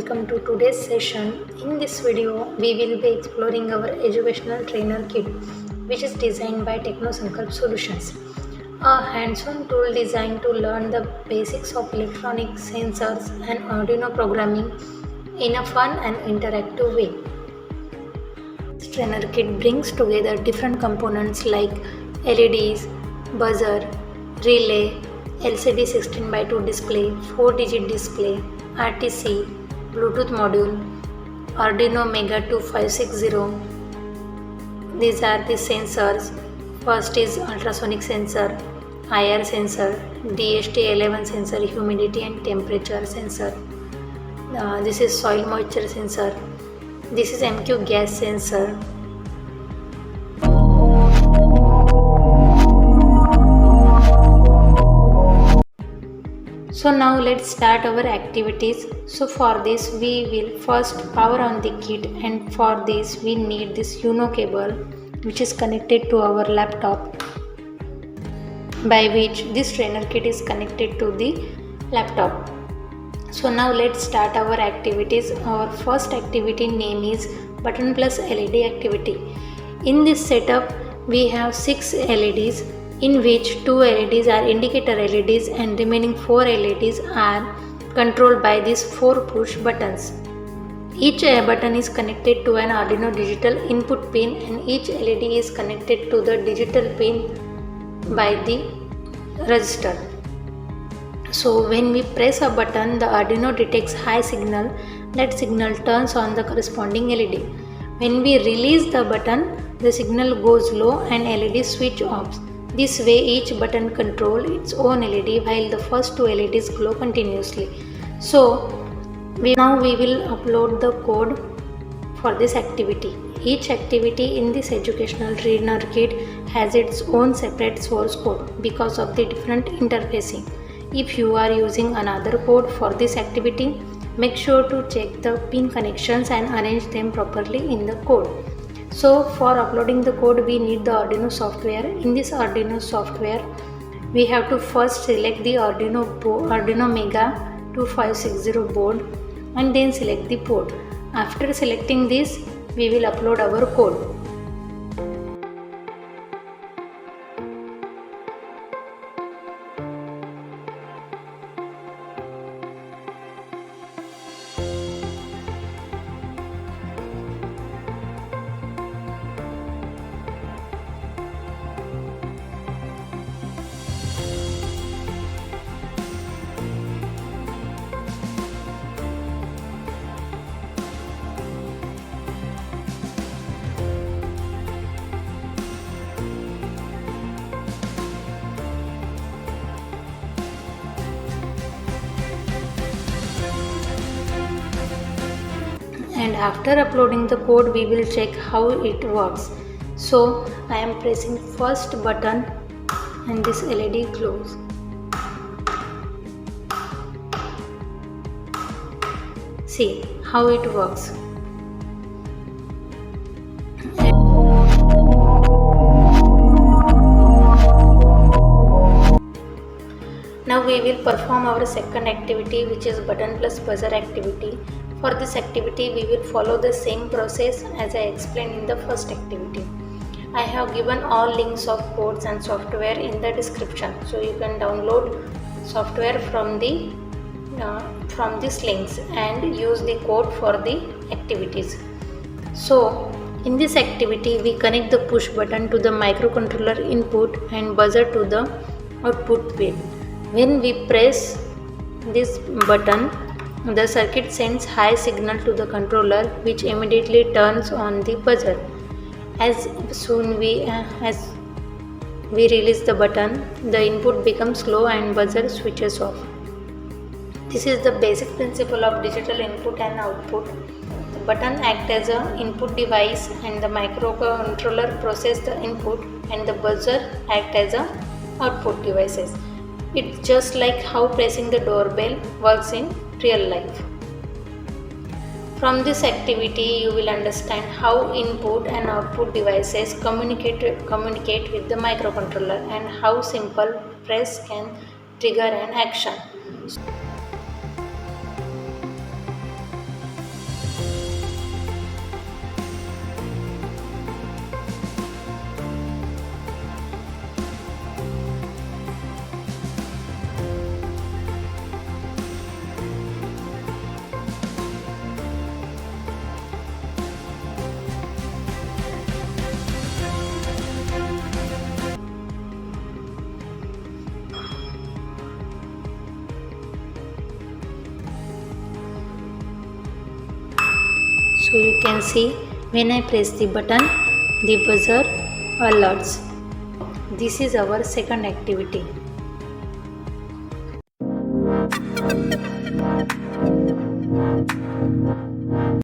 welcome to today's session. In this video, we will be exploring our educational trainer kit, which is designed by Technosankalp Solutions, a hands-on tool designed to learn the basics of electronic sensors and Arduino programming in a fun and interactive way. This trainer kit brings together different components like LEDs, buzzer, relay, LCD 16 by 2 display, 4-digit display, RTC, Bluetooth module, Arduino Mega 2560. These are the sensors. First is ultrasonic sensor, IR sensor, DHT11 sensor, humidity and temperature sensor. This is soil moisture sensor. This is MQ gas sensor. So now let's start our activities. So for this we will first power on the kit, and for this we need this UNO cable which is connected to our laptop, by which this trainer kit is connected to the laptop. So now let's start our activities. Our first activity name is button plus LED activity. In this setup we have 6 LEDs, in which 2 LEDs are indicator LEDs and remaining 4 LEDs are controlled by these 4 push buttons. Each button is connected to an Arduino digital input pin, and each LED is connected to the digital pin by the resistor. So when we press a button, the Arduino detects high signal. That signal turns on the corresponding LED. When we release the button, the signal goes low and LED switch off. This way each button controls its own LED while the first 2 LEDs glow continuously. So now we will upload the code for this activity. Each activity in this educational trainer kit has its own separate source code because of the different interfacing. If you are using another code for this activity, make sure to check the pin connections and arrange them properly in the code. So for uploading the code we need the Arduino software. In this Arduino software we have to first select the Arduino Mega 2560 board and then select the port. After selecting this, we will upload our code. And after uploading the code we will check how it works. So I am pressing first button and this LED glows. See how it works. Now we will perform our second activity, which is button plus buzzer activity. For this activity we will follow the same process as I explained in the first activity. I have given all links of codes and software in the description, so you can download software from these links and use the code for the activities. So in this activity we connect the push button to the microcontroller input and buzzer to the output pin. When we press this button, the circuit sends high signal to the controller, which immediately turns on the buzzer. As soon as we release the button, the input becomes low and buzzer switches off. This is the basic principle of digital input and output. The button acts as an input device and the microcontroller processes the input, and the buzzer acts as an output devices. It's just like how pressing the doorbell works in real life. From this activity you will understand how input and output devices communicate with the microcontroller and how simple press can trigger an action. So you can see when I press the button, the buzzer alerts. This is our second activity.